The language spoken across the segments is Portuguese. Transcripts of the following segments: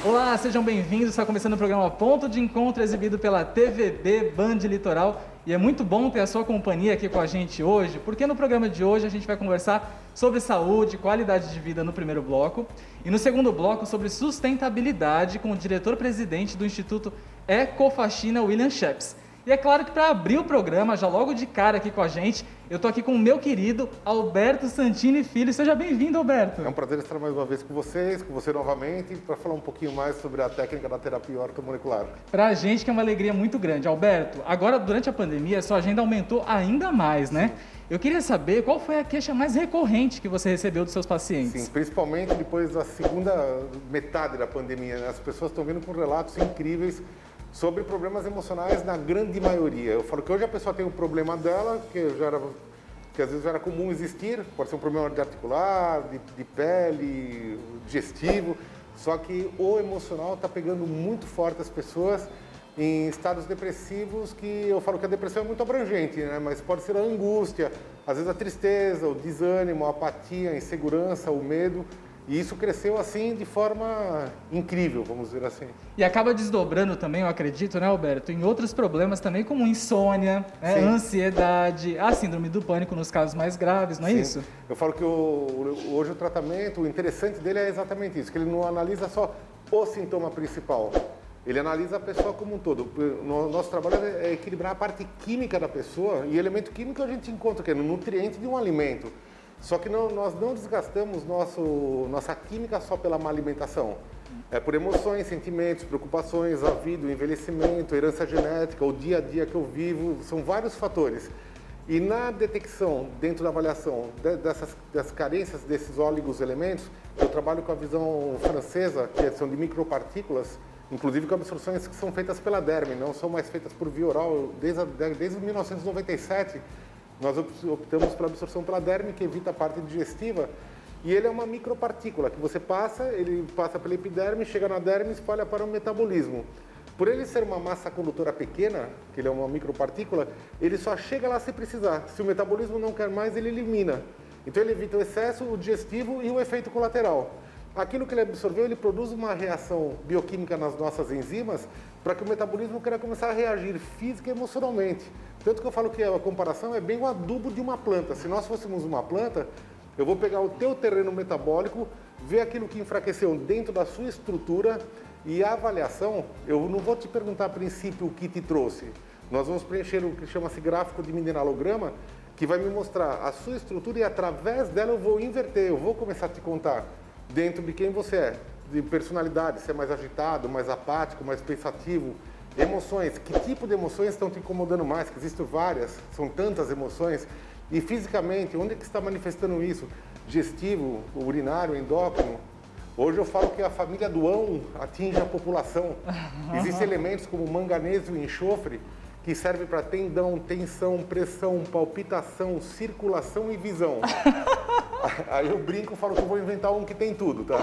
Olá, sejam bem-vindos. Está começando o programa Ponto de Encontro, exibido pela TVB Band Litoral. E é muito bom ter a sua companhia aqui com a gente hoje, porque no programa de hoje a gente vai conversar sobre saúde, qualidade de vida no primeiro bloco, e no segundo bloco sobre sustentabilidade com o diretor-presidente do Instituto Ecofaxina, William Scheps. E é claro que para abrir o programa, já logo de cara aqui com a gente, eu estou aqui com o meu querido Alberto Santini Filho. Seja bem-vindo, Alberto. É um prazer estar mais uma vez com vocês, com você novamente, para falar um pouquinho mais sobre a técnica da terapia ortomolecular. Para a gente que é uma alegria muito grande. Alberto, agora durante a pandemia, sua agenda aumentou ainda mais, né? Eu queria saber qual foi a queixa mais recorrente que você recebeu dos seus pacientes. Sim, principalmente depois da segunda metade da pandemia, né? As pessoas estão vindo com relatos incríveis sobre problemas emocionais na grande maioria. Eu falo que hoje a pessoa tem um problema dela, que às vezes já era comum existir, pode ser um problema de articular, de pele, digestivo, só que o emocional está pegando muito forte as pessoas em estados depressivos, que eu falo que a depressão é muito abrangente, né? Mas pode ser a angústia, às vezes a tristeza, o desânimo, a apatia, a insegurança, o medo. E isso cresceu assim de forma incrível, vamos dizer assim. E acaba desdobrando também, eu acredito, né, Alberto, em outros problemas também, como insônia, né, ansiedade, a síndrome do pânico nos casos mais graves, não é isso? Eu falo que hoje o tratamento, o interessante dele é exatamente isso, que ele não analisa só o sintoma principal, ele analisa a pessoa como um todo. O nosso trabalho é equilibrar a parte química da pessoa, e elemento químico a gente encontra que é no nutriente de um alimento. Só que nós não desgastamos nossa química só pela má alimentação. É por emoções, sentimentos, preocupações, a vida, o envelhecimento, a herança genética, o dia a dia que eu vivo, são vários fatores. E na detecção, dentro da avaliação das carências desses elementos, eu trabalho com a visão francesa, que são de micropartículas, inclusive com absorções que são feitas pela derme, não são mais feitas por via oral. Desde 1997, nós optamos pela absorção pela derme, que evita a parte digestiva, e ele é uma micropartícula que você passa, ele passa pela epiderme, chega na derme e espalha para o metabolismo. Por ele ser uma massa condutora pequena, que ele é uma micropartícula, ele só chega lá se precisar. Se o metabolismo não quer mais, ele elimina. Então ele evita o excesso, o digestivo e o efeito colateral. Aquilo que ele absorveu, ele produz uma reação bioquímica nas nossas enzimas para que o metabolismo queira começar a reagir física e emocionalmente. Tanto que eu falo que a comparação é bem o adubo de uma planta. Se nós fôssemos uma planta, eu vou pegar o teu terreno metabólico, ver aquilo que enfraqueceu dentro da sua estrutura, e a avaliação, eu não vou te perguntar a princípio o que te trouxe. Nós vamos preencher o que chama-se gráfico de mineralograma, que vai me mostrar a sua estrutura, e através dela eu vou inverter, eu vou começar a te contar dentro de quem você é, de personalidade, se é mais agitado, mais apático, mais pensativo, emoções, que tipo de emoções estão te incomodando mais, que existem várias, são tantas emoções, e fisicamente, onde é que está manifestando isso? Digestivo, urinário, endócrino. Hoje eu falo que a família do ão atinge a população. Existem elementos como manganêsio e enxofre, que servem para tendão, tensão, pressão, palpitação, circulação e visão. Aí eu brinco e falo que eu vou inventar um que tem tudo, tá?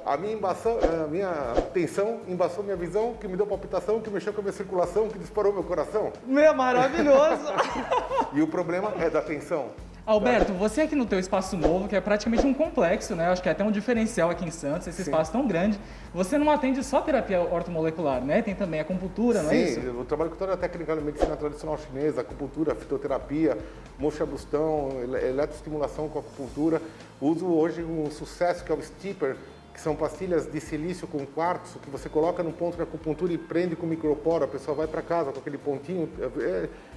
A minha tensão embaçou minha visão, que me deu palpitação, que mexeu com a minha circulação, que disparou meu coração. Meu, maravilhoso! E o problema é da tensão. Alberto, você aqui no teu espaço novo, que é praticamente um complexo, né? Acho que é até um diferencial aqui em Santos, esse espaço tão grande. Você não atende só terapia ortomolecular, né? Tem também acupuntura, não é isso? Sim, eu trabalho com toda a técnica da medicina tradicional chinesa, acupuntura, fitoterapia, moxabustão, eletroestimulação com acupuntura. Uso hoje um sucesso que é o Stipper, que são pastilhas de silício com quartzo, que você coloca no ponto de acupuntura e prende com microporo, a pessoa vai para casa com aquele pontinho.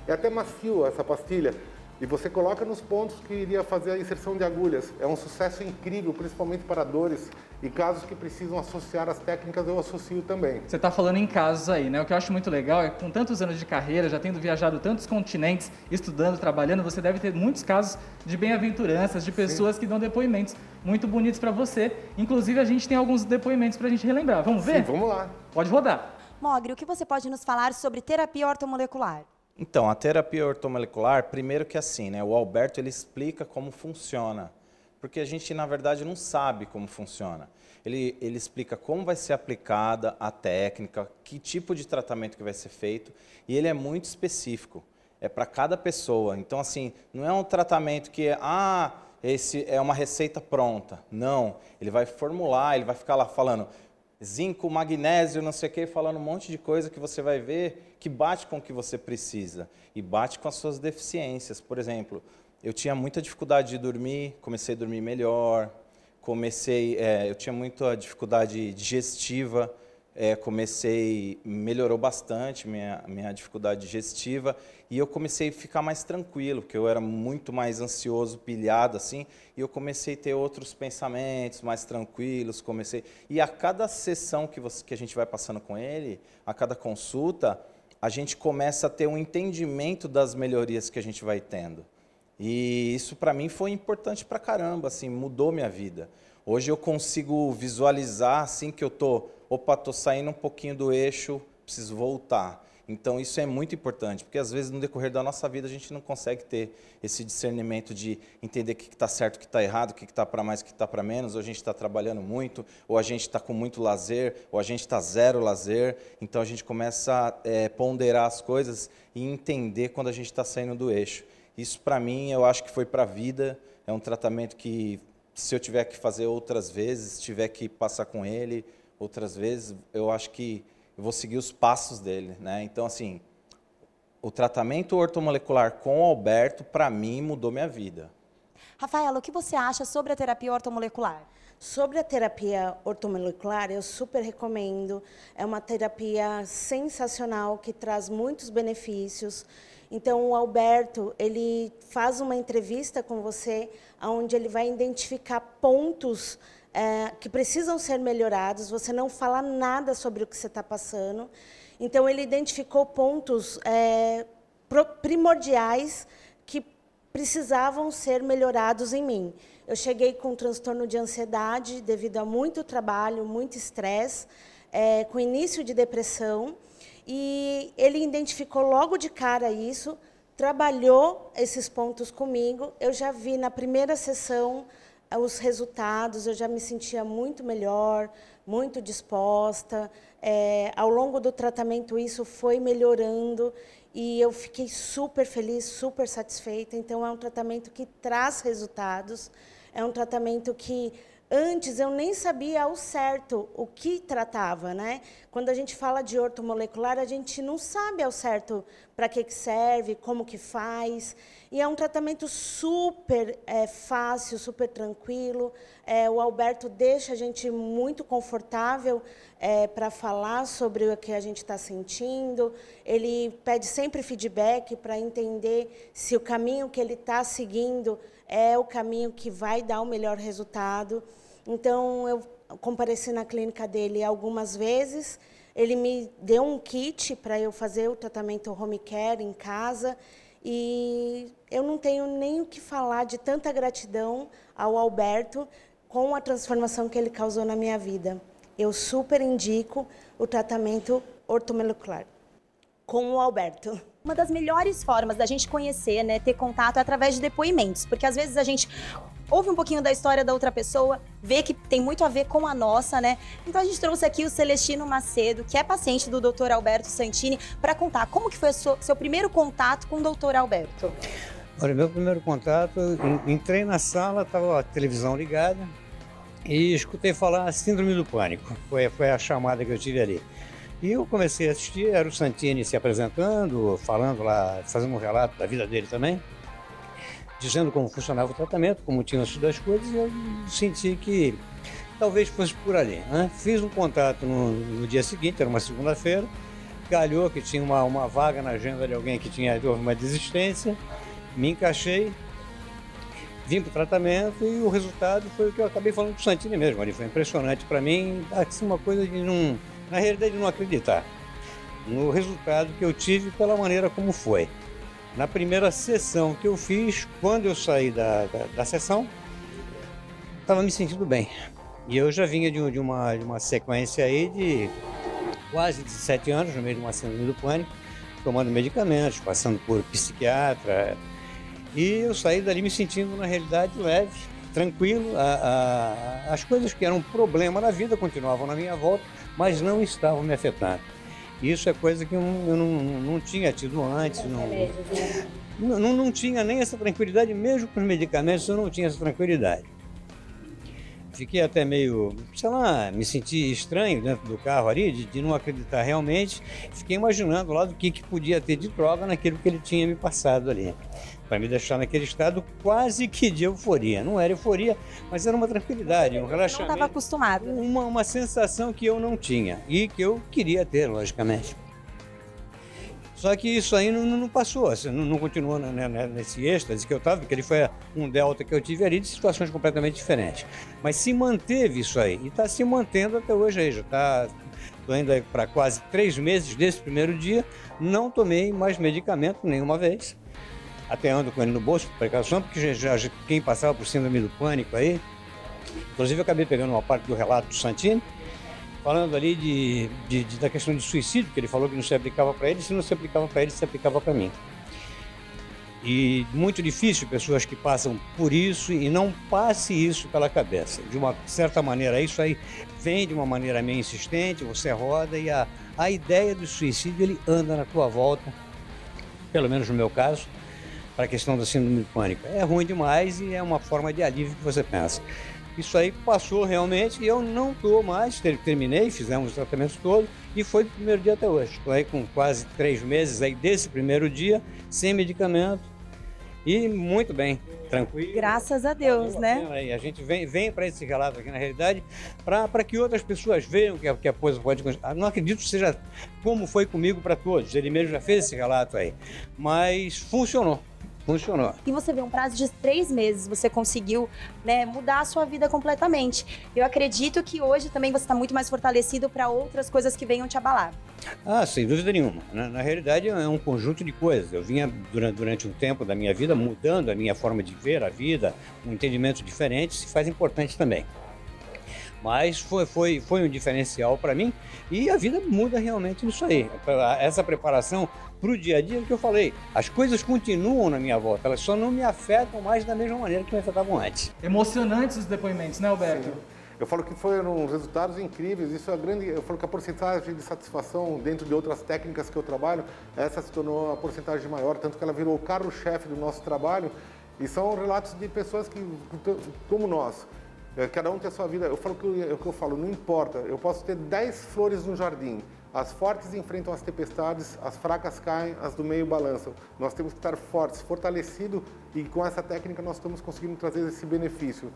É até macio essa pastilha. E você coloca nos pontos que iria fazer a inserção de agulhas. É um sucesso incrível, principalmente para dores e casos que precisam associar as técnicas, eu associo também. Você está falando em casos aí, né? O que eu acho muito legal é que com tantos anos de carreira, já tendo viajado tantos continentes, estudando, trabalhando, você deve ter muitos casos de bem-aventuranças, de pessoas que dão depoimentos muito bonitos para você. Inclusive, a gente tem alguns depoimentos para a gente relembrar. Vamos ver? Sim, vamos lá. Pode rodar. Mogri, o que você pode nos falar sobre terapia ortomolecular? Então, a terapia ortomolecular, primeiro que assim, né, o Alberto ele explica como funciona, porque a gente, na verdade, não sabe como funciona. Ele explica como vai ser aplicada a técnica, que tipo de tratamento que vai ser feito, e ele é muito específico, é para cada pessoa. Então, assim, não é um tratamento que esse é uma receita pronta. Não, ele vai formular, ele vai ficar lá falando zinco, magnésio, não sei o quê, falando um monte de coisa que você vai ver que bate com o que você precisa e bate com as suas deficiências. Por exemplo, eu tinha muita dificuldade de dormir, comecei a dormir melhor, eu tinha muita dificuldade digestiva, melhorou bastante minha dificuldade digestiva e eu comecei a ficar mais tranquilo, porque eu era muito mais ansioso, pilhado assim, e eu comecei a ter outros pensamentos mais tranquilos, e a cada sessão que a gente vai passando com ele, a cada consulta, a gente começa a ter um entendimento das melhorias que a gente vai tendo. E isso para mim foi importante pra caramba, assim, mudou minha vida. Hoje eu consigo visualizar assim que eu tô saindo um pouquinho do eixo, preciso voltar. Então isso é muito importante, porque às vezes no decorrer da nossa vida a gente não consegue ter esse discernimento de entender o que está certo, o que está errado, o que está para mais, o que está para menos, ou a gente está trabalhando muito, ou a gente está com muito lazer, ou a gente está zero lazer. Então a gente começa a ponderar as coisas e entender quando a gente está saindo do eixo. Isso para mim eu acho que foi para a vida, é um tratamento que se eu tiver que fazer outras vezes, tiver que passar com ele outras vezes, eu acho que eu vou seguir os passos dele, né? Então, assim, o tratamento ortomolecular com o Alberto, para mim, mudou minha vida. Rafaela, o que você acha sobre a terapia ortomolecular? Sobre a terapia ortomolecular, eu super recomendo. É uma terapia sensacional que traz muitos benefícios. Então, o Alberto, ele faz uma entrevista com você, onde ele vai identificar pontos que precisam ser melhorados. Você não fala nada sobre o que você está passando. Então, ele identificou pontos primordiais que precisavam ser melhorados em mim. Eu cheguei com um transtorno de ansiedade devido a muito trabalho, muito estresse, com início de depressão. E ele identificou logo de cara isso, trabalhou esses pontos comigo. Eu já vi na primeira sessão os resultados, eu já me sentia muito melhor, muito disposta. Ao longo do tratamento isso foi melhorando e eu fiquei super feliz, super satisfeita. Então é um tratamento que traz resultados, é um tratamento que antes eu nem sabia ao certo o que tratava, né? Quando a gente fala de ortomolecular, a gente não sabe ao certo para que serve, como que faz. E é um tratamento super fácil, super tranquilo. O Alberto deixa a gente muito confortável para falar sobre o que a gente está sentindo. Ele pede sempre feedback para entender se o caminho que ele está seguindo é o caminho que vai dar o melhor resultado. Então, eu compareci na clínica dele algumas vezes. Ele me deu um kit para eu fazer o tratamento home care em casa. E eu não tenho nem o que falar de tanta gratidão ao Alberto com a transformação que ele causou na minha vida. Eu super indico o tratamento ortomolecular com o Alberto. Uma das melhores formas da gente conhecer, né, ter contato é através de depoimentos, porque às vezes a gente ouve um pouquinho da história da outra pessoa, vê que tem muito a ver com a nossa, né? Então a gente trouxe aqui o Celestino Macedo, que é paciente do Dr. Alberto Santini, para contar como que foi o seu primeiro contato com o Dr. Alberto. Olha, meu primeiro contato, entrei na sala, estava a televisão ligada e escutei falar síndrome do pânico. Foi a chamada que eu tive ali. E eu comecei a assistir, era o Santini se apresentando, falando lá, fazendo um relato da vida dele também, dizendo como funcionava o tratamento, como tinham sido as coisas, e eu senti que talvez fosse por ali, né? Fiz um contato no dia seguinte, era uma segunda-feira, calhou que tinha uma vaga na agenda de alguém que houve uma desistência, me encaixei, vim para o tratamento e o resultado foi o que eu acabei falando com o Santini mesmo, ali foi impressionante para mim, assim, uma coisa de não... Na realidade, não acreditar no resultado que eu tive pela maneira como foi. Na primeira sessão que eu fiz, quando eu saí da sessão, estava me sentindo bem. E eu já vinha de uma sequência aí de quase 17 anos, no meio de uma síndrome do pânico. tomando medicamentos, passando por psiquiatra. E eu saí dali me sentindo, na realidade, leve, tranquilo. As coisas que eram um problema na vida continuavam na minha volta, mas não estavam me afetando. Isso é coisa que eu não tinha tido antes. Não tinha nem essa tranquilidade, mesmo com os medicamentos eu não tinha essa tranquilidade. Fiquei até meio, sei lá, me senti estranho dentro do carro ali, de não acreditar realmente. Fiquei imaginando lá do que podia ter de droga naquilo que ele tinha me passado ali, para me deixar naquele estado quase que de euforia. Não era euforia, mas era uma tranquilidade, um relaxamento. Não estava acostumado. Uma sensação que eu não tinha e que eu queria ter, logicamente. Só que isso aí não passou, assim, não continuou nesse êxtase que eu estava, porque ele foi um delta que eu tive ali de situações completamente diferentes. Mas se manteve isso aí e está se mantendo até hoje aí. Estou indo aí para quase 3 meses desse primeiro dia, não tomei mais medicamento nenhuma vez. Até ando com ele no bolso, por precaução, porque já quem passava por síndrome do pânico aí, inclusive eu acabei pegando uma parte do relato do Santini, falando ali da questão de suicídio, que ele falou que não se aplicava para ele, se não se aplicava para ele, se aplicava para mim. E muito difícil pessoas que passam por isso e não passe isso pela cabeça. De uma certa maneira, isso aí vem de uma maneira meio insistente, você roda e a ideia do suicídio, ele anda na tua volta, pelo menos no meu caso, para a questão da síndrome do pânico. É ruim demais e é uma forma de alívio que você pensa. Isso aí passou realmente e eu não estou mais, terminei, fizemos os tratamentos todos e foi do primeiro dia até hoje. Estou aí com quase 3 meses aí desse primeiro dia, sem medicamento e muito bem, tranquilo. Graças a Deus, né? E a gente vem para esse relato aqui, na realidade, para que outras pessoas vejam que a coisa pode... Não acredito que seja como foi comigo para todos, ele mesmo já fez esse relato aí, mas funcionou. Funcionou. E você vê, um prazo de 3 meses, você conseguiu, né, mudar a sua vida completamente. Eu acredito que hoje também você está muito mais fortalecido para outras coisas que venham te abalar. Ah, sem dúvida nenhuma. Na realidade, é um conjunto de coisas. Eu vinha, durante um tempo da minha vida, mudando a minha forma de ver a vida, um entendimento diferente se faz importante também. Mas foi um diferencial para mim e a vida muda realmente nisso aí. Essa preparação para o dia a dia que eu falei, as coisas continuam na minha volta, elas só não me afetam mais da mesma maneira que me afetavam antes. Emocionantes os depoimentos, né, Alberto? Sim. Eu falo que foram resultados incríveis, isso é grande. Eu falo que a porcentagem de satisfação dentro de outras técnicas que eu trabalho, essa se tornou a porcentagem maior, tanto que ela virou o carro-chefe do nosso trabalho. E são relatos de pessoas que, como nós, cada um tem a sua vida. Eu falo o que eu falo, não importa. Eu posso ter 10 flores no jardim. As fortes enfrentam as tempestades, as fracas caem, as do meio balançam. Nós temos que estar fortes, fortalecidos, e com essa técnica nós estamos conseguindo trazer esse benefício.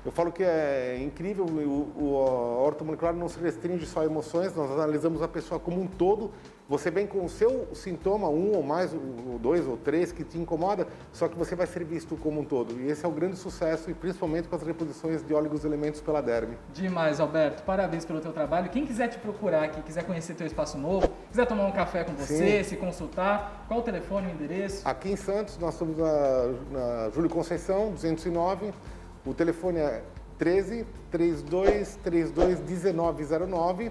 Eu falo que é incrível, a ortomolecular não se restringe só a emoções, nós analisamos a pessoa como um todo. Você vem com o seu sintoma, 1 ou mais, ou 2 ou 3 que te incomoda, só que você vai ser visto como um todo. E esse é o grande sucesso, e principalmente com as reposições de oligoselementos pela derme. Demais, Alberto. Parabéns pelo teu trabalho. Quem quiser te procurar aqui, quiser conhecer teu espaço novo, quiser tomar um café com você, se consultar, qual o telefone, o endereço? Aqui em Santos, nós estamos na Júlio Conceição, 209. O telefone é 13 32 32 1909.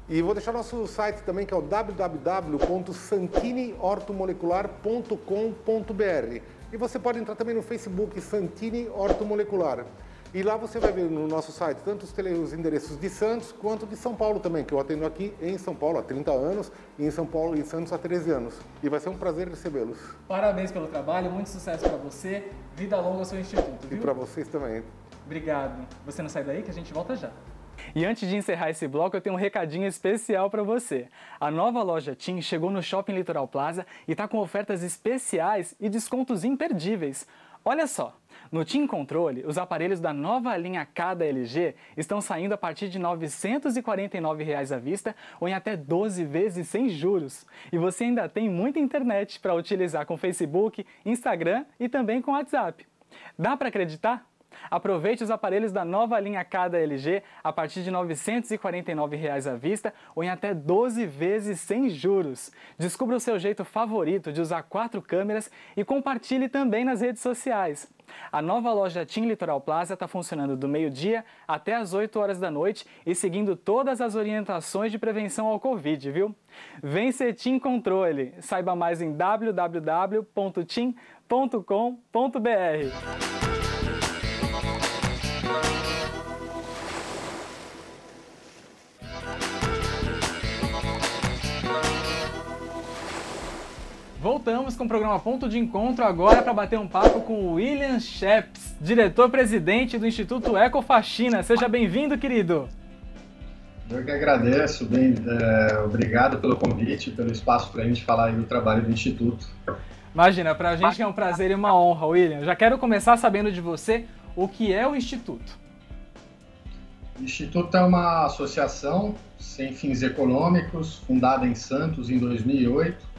E vou deixar nosso site também, que é o www.santiniortomolecular.com.br. E você pode entrar também no Facebook Santini Ortomolecular. E lá você vai ver no nosso site tanto os endereços de Santos quanto de São Paulo também, que eu atendo aqui em São Paulo há 30 anos e em São Paulo e Santos há 13 anos. E vai ser um prazer recebê-los. Parabéns pelo trabalho, muito sucesso para você, vida longa ao seu instituto, viu? E para vocês também. Obrigado. Você não sai daí que a gente volta já. E antes de encerrar esse bloco, eu tenho um recadinho especial para você. A nova loja TIM chegou no Shopping Litoral Plaza e está com ofertas especiais e descontos imperdíveis. Olha só, no TIM Controle, os aparelhos da nova linha K da LG estão saindo a partir de R$ 949 à vista ou em até 12 vezes sem juros. E você ainda tem muita internet para utilizar com Facebook, Instagram e também com WhatsApp. Dá para acreditar? Aproveite os aparelhos da nova linha K da LG a partir de R$ 949 à vista ou em até 12 vezes sem juros. Descubra o seu jeito favorito de usar 4 câmeras e compartilhe também nas redes sociais. A nova loja TIM Litoral Plaza está funcionando do meio-dia até às 8 horas da noite e seguindo todas as orientações de prevenção ao Covid, viu? Vem ser TIM Controle. Saiba mais em www.tim.com.br. Voltamos com o programa Ponto de Encontro agora para bater um papo com o William Scheps, diretor-presidente do Instituto Ecofaxina. Seja bem-vindo, querido. Eu que agradeço, obrigado pelo convite, pelo espaço para a gente falar aí do trabalho do Instituto. Imagina, para a gente é um prazer e uma honra, William. Já quero começar sabendo de você o que é o Instituto. O Instituto é uma associação sem fins econômicos, fundada em Santos em 2008.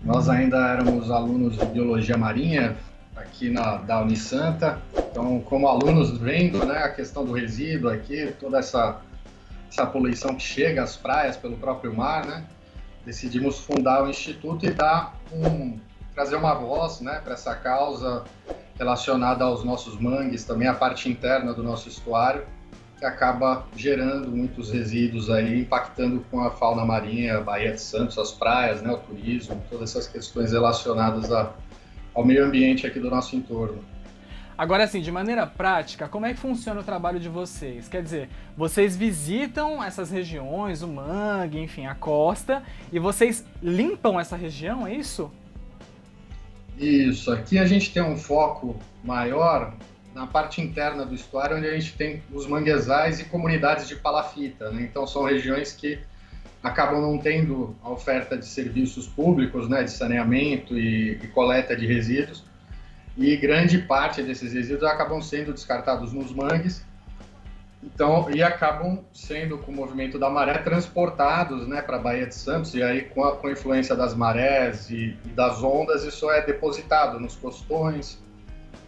Nós ainda éramos alunos de Biologia Marinha aqui da Unisanta, então como alunos vendo, né, a questão do resíduo aqui, toda essa poluição que chega às praias pelo próprio mar, né, decidimos fundar o Instituto e trazer uma voz, né, para essa causa relacionada aos nossos mangues, também a parte interna do nosso estuário, que acaba gerando muitos resíduos aí, impactando com a fauna marinha, a Baía de Santos, as praias, né, o turismo, todas essas questões relacionadas ao meio ambiente aqui do nosso entorno. Agora, assim, de maneira prática, como é que funciona o trabalho de vocês? Quer dizer, vocês visitam essas regiões, o mangue, enfim, a costa, e vocês limpam essa região, é isso? Isso, aqui a gente tem um foco maior na parte interna do estuário, onde a gente tem os manguezais e comunidades de palafita, né? Então são regiões que acabam não tendo a oferta de serviços públicos, né, de saneamento e coleta de resíduos, e grande parte desses resíduos acabam sendo descartados nos mangues, então, e acabam sendo, com o movimento da maré, transportados, né, para a Baía de Santos, e aí com a influência das marés e das ondas, isso é depositado nos costões,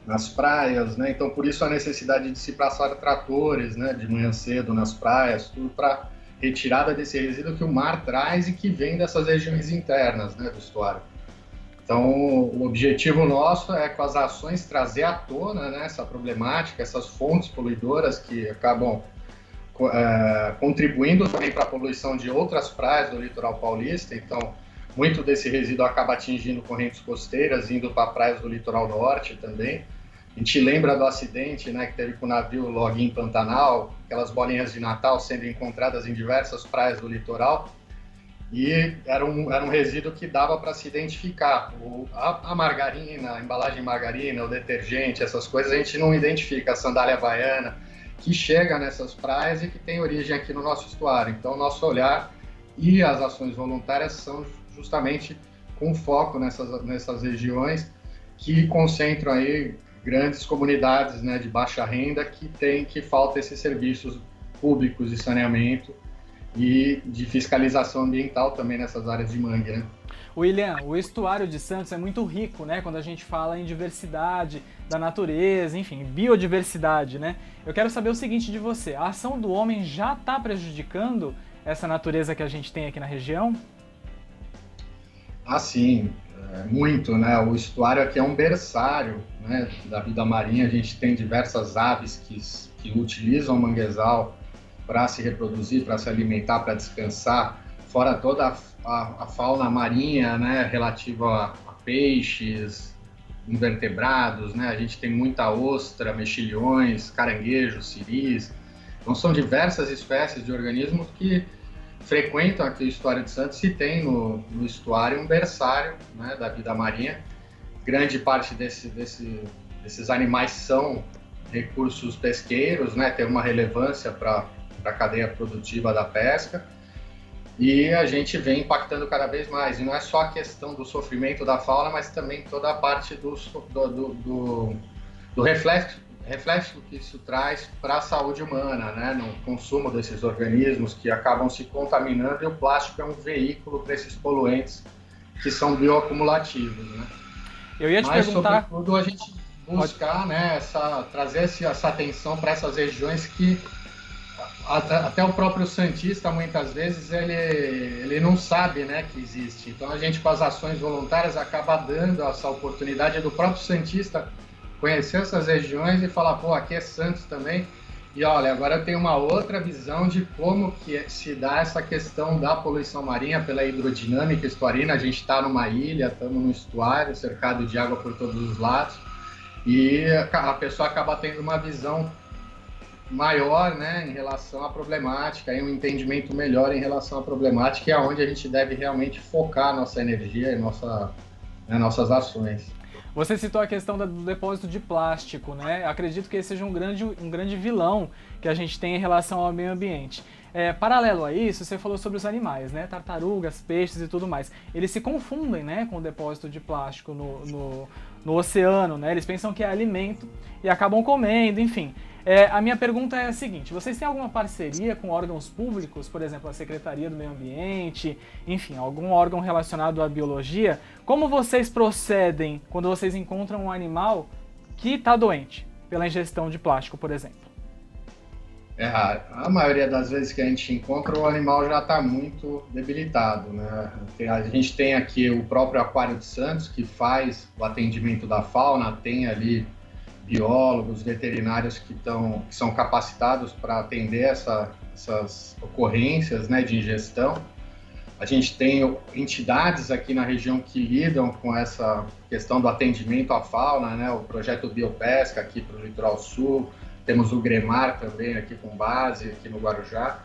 nas praias, né? Então por isso a necessidade de se passar tratores, né, de manhã cedo nas praias, tudo para retirada desse resíduo que o mar traz e que vem dessas regiões internas, né, do estuário. Então o objetivo nosso é, com as ações, trazer à tona, né, essa problemática, essas fontes poluidoras que acabam contribuindo também para a poluição de outras praias do litoral paulista. Então muito desse resíduo acaba atingindo correntes costeiras, indo para praias do litoral norte também. A gente lembra do acidente, né, que teve com o navio Login Pantanal, aquelas bolinhas de Natal sendo encontradas em diversas praias do litoral, e era um resíduo que dava para se identificar. A margarina, a embalagem de margarina, o detergente, essas coisas a gente não identifica, a sandália havaiana, que chega nessas praias e que tem origem aqui no nosso estuário. Então, o nosso olhar e as ações voluntárias são justamente com foco nessas regiões que concentram aí grandes comunidades, né, de baixa renda que falta esses serviços públicos de saneamento e de fiscalização ambiental também nessas áreas de mangue, né? William, o estuário de Santos é muito rico, né, quando a gente fala em diversidade da natureza, enfim, biodiversidade, né? Eu quero saber o seguinte de você, a ação do homem já está prejudicando essa natureza que a gente tem aqui na região? Ah, sim, muito, né? O estuário aqui é um berçário, né, da vida marinha. A gente tem diversas aves que utilizam o manguezal para se reproduzir, para se alimentar, para descansar, fora toda a fauna marinha, né, relativa a peixes, invertebrados, né? A gente tem muita ostra, mexilhões, caranguejos, siris. Então são diversas espécies de organismos que frequentam aqui o estuário de Santos e tem no estuário um berçário, né, da vida marinha. Grande parte desses animais são recursos pesqueiros, né, tem uma relevância para a cadeia produtiva da pesca, e a gente vem impactando cada vez mais. E não é só a questão do sofrimento da fauna, mas também toda a parte do reflexo que isso traz para a saúde humana, né, no consumo desses organismos que acabam se contaminando, e o plástico é um veículo para esses poluentes que são bioacumulativos, né? Eu ia te perguntar... sobretudo, a gente buscar, né, trazer essa atenção para essas regiões que até o próprio santista, muitas vezes, ele não sabe, né, que existe. Então, a gente, com as ações voluntárias, acaba dando essa oportunidade do próprio santista conhecer essas regiões e falar, pô, aqui é Santos também. E, olha, agora eu tenho uma outra visão de como que se dá essa questão da poluição marinha pela hidrodinâmica estuarina. A gente está numa ilha, estamos num estuário, cercado de água por todos os lados. E a pessoa acaba tendo uma visão maior, né, em relação à problemática, e um entendimento melhor em relação à problemática, e é onde a gente deve realmente focar nossa energia e nossas ações. Você citou a questão do depósito de plástico, né? Acredito que esse seja um grande vilão que a gente tem em relação ao meio ambiente. Paralelo a isso, você falou sobre os animais, né? Tartarugas, peixes e tudo mais. Eles se confundem, né, com o depósito de plástico no oceano, né? Eles pensam que é alimento e acabam comendo, enfim. A minha pergunta é a seguinte: vocês têm alguma parceria com órgãos públicos, por exemplo, a Secretaria do Meio Ambiente, enfim, algum órgão relacionado à biologia? Como vocês procedem quando vocês encontram um animal que está doente pela ingestão de plástico, por exemplo? A maioria das vezes que a gente encontra, o animal já está muito debilitado, né? A gente tem aqui o próprio Aquário de Santos, que faz o atendimento da fauna, tem ali biólogos, veterinários que são capacitados para atender essas ocorrências, né, de ingestão. A gente tem entidades aqui na região que lidam com essa questão do atendimento à fauna, né, o projeto Biopesca aqui para o Litoral Sul, temos o Gremar também aqui com base aqui no Guarujá,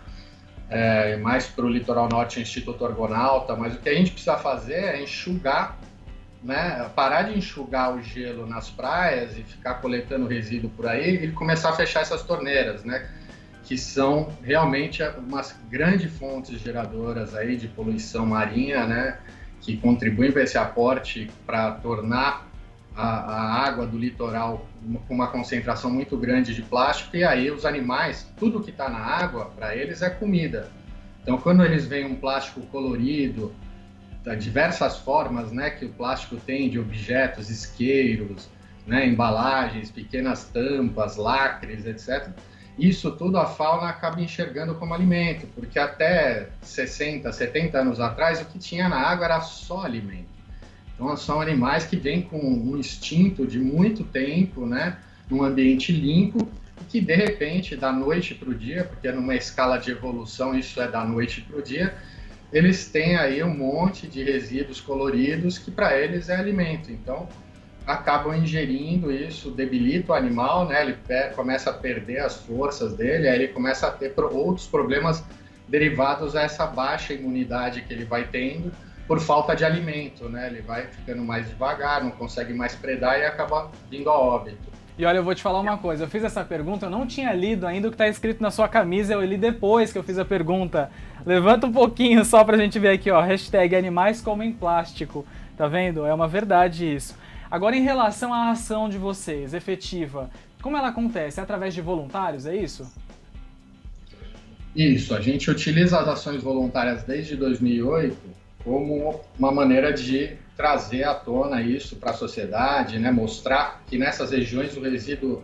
mais para o Litoral Norte, o Instituto Argonauta, mas o que a gente precisa fazer é enxugar, né, parar de enxugar o gelo nas praias e ficar coletando resíduo por aí e começar a fechar essas torneiras, né, que são realmente umas grandes fontes geradoras aí de poluição marinha, né, que contribuem para esse aporte para tornar a água do litoral com uma concentração muito grande de plástico, e aí os animais, tudo que está na água, para eles é comida. Então, quando eles veem um plástico colorido, diversas formas, né, que o plástico tem de objetos, isqueiros, né, embalagens, pequenas tampas, lacres, etc. Isso tudo a fauna acaba enxergando como alimento, porque até 60, 70 anos atrás o que tinha na água era só alimento. Então são animais que vêm com um instinto de muito tempo, né, num ambiente limpo, e que de repente, da noite para o dia, porque numa escala de evolução isso é da noite para o dia, eles têm aí um monte de resíduos coloridos que para eles é alimento. Então, acabam ingerindo isso, debilita o animal, né? Ele começa a perder as forças dele, aí ele começa a ter outros problemas derivados a essa baixa imunidade que ele vai tendo por falta de alimento, né? Ele vai ficando mais devagar, não consegue mais predar e acaba vindo a óbito. E olha, eu vou te falar uma coisa, eu fiz essa pergunta, eu não tinha lido ainda o que está escrito na sua camisa, eu li depois que eu fiz a pergunta. Levanta um pouquinho só pra gente ver aqui, ó, hashtag animais comem plástico, tá vendo? É uma verdade isso. Agora, em relação à ação de vocês, efetiva, como ela acontece? É através de voluntários, é isso? Isso, a gente utiliza as ações voluntárias desde 2008 como uma maneira de trazer à tona isso para a sociedade, né? Mostrar que nessas regiões o resíduo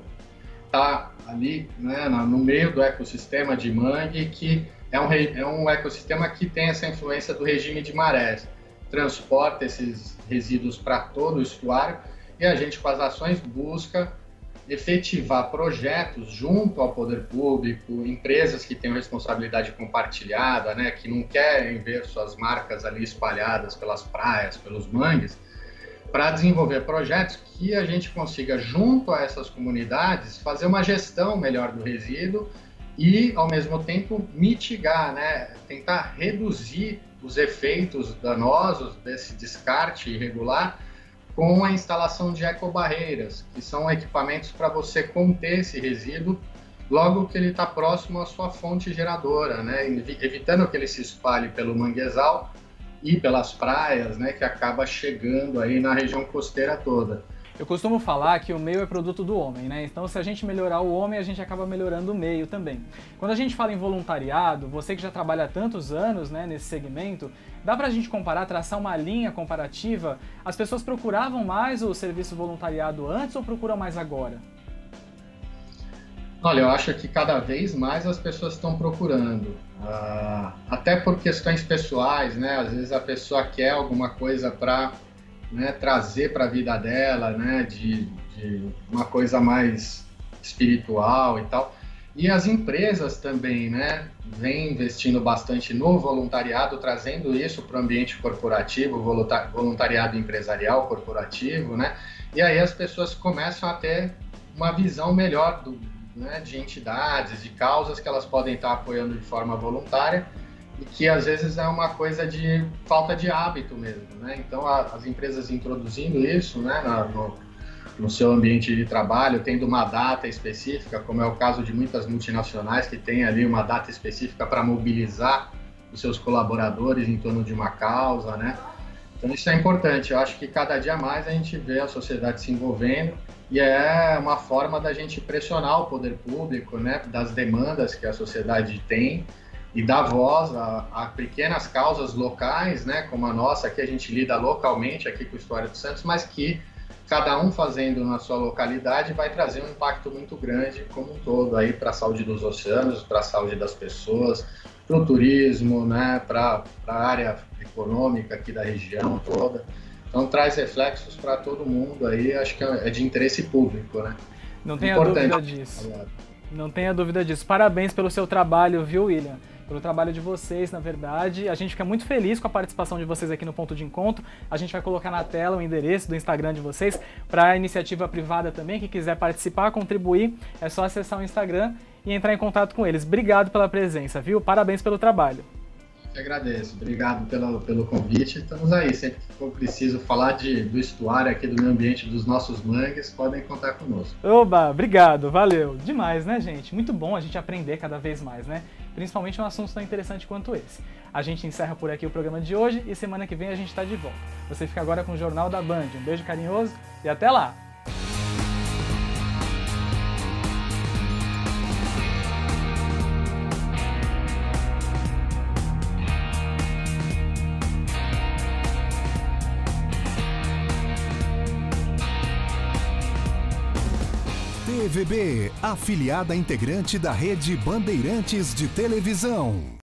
está ali, né, no meio do ecossistema de mangue, que é um ecossistema que tem essa influência do regime de marés, transporta esses resíduos para todo o estuário, e a gente, com as ações, busca efetivar projetos junto ao poder público, empresas que têm responsabilidade compartilhada, né, que não querem ver suas marcas ali espalhadas pelas praias, pelos mangues, para desenvolver projetos que a gente consiga, junto a essas comunidades, fazer uma gestão melhor do resíduo e, ao mesmo tempo, mitigar, né, tentar reduzir os efeitos danosos desse descarte irregular com a instalação de ecobarreiras, que são equipamentos para você conter esse resíduo logo que ele está próximo à sua fonte geradora, né? Evitando que ele se espalhe pelo manguezal e pelas praias, né? Que acaba chegando aí na região costeira toda. Eu costumo falar que o meio é produto do homem, né? Então, se a gente melhorar o homem, a gente acaba melhorando o meio também. Quando a gente fala em voluntariado, você que já trabalha há tantos anos, né, nesse segmento, dá pra gente comparar, traçar uma linha comparativa? As pessoas procuravam mais o serviço voluntariado antes ou procuram mais agora? Olha, eu acho que cada vez mais as pessoas estão procurando, até por questões pessoais, né? Às vezes a pessoa quer alguma coisa para, né, trazer para a vida dela, né, de uma coisa mais espiritual e tal. E as empresas também, né, vêm investindo bastante no voluntariado, trazendo isso para o ambiente corporativo, voluntariado empresarial corporativo, né? E aí as pessoas começam a ter uma visão melhor de entidades, de causas que elas podem estar apoiando de forma voluntária e que às vezes é uma coisa de falta de hábito mesmo, né? Então as empresas introduzindo isso, né, no seu ambiente de trabalho, tendo uma data específica, como é o caso de muitas multinacionais que têm ali uma data específica para mobilizar os seus colaboradores em torno de uma causa, né? Então isso é importante. Eu acho que cada dia mais a gente vê a sociedade se envolvendo e é uma forma da gente pressionar o poder público, né, das demandas que a sociedade tem e dar voz a pequenas causas locais, né, como a nossa, que a gente lida localmente aqui com o Estuário dos Santos, mas que cada um fazendo na sua localidade vai trazer um impacto muito grande como um todo aí para a saúde dos oceanos, para a saúde das pessoas, para o turismo, né, para a área econômica aqui da região toda. Então traz reflexos para todo mundo aí, acho que é de interesse público, né? Não tenha dúvida disso. Não tenha dúvida disso. Parabéns pelo seu trabalho, viu, William? Pelo trabalho de vocês, na verdade. A gente fica muito feliz com a participação de vocês aqui no Ponto de Encontro. A gente vai colocar na tela o endereço do Instagram de vocês para a iniciativa privada também. Quem quiser participar, contribuir, é só acessar o Instagram e entrar em contato com eles. Obrigado pela presença, viu? Parabéns pelo trabalho. Eu que agradeço. Obrigado pelo convite. Estamos aí. Sempre que for preciso falar do estuário aqui, do meio ambiente, dos nossos mangues, podem contar conosco. Oba, obrigado. Valeu. Demais, né, gente? Muito bom a gente aprender cada vez mais, né? Principalmente um assunto tão interessante quanto esse. A gente encerra por aqui o programa de hoje e semana que vem a gente está de volta. Você fica agora com o Jornal da Band. Um beijo carinhoso e até lá! TVB, afiliada integrante da Rede Bandeirantes de Televisão.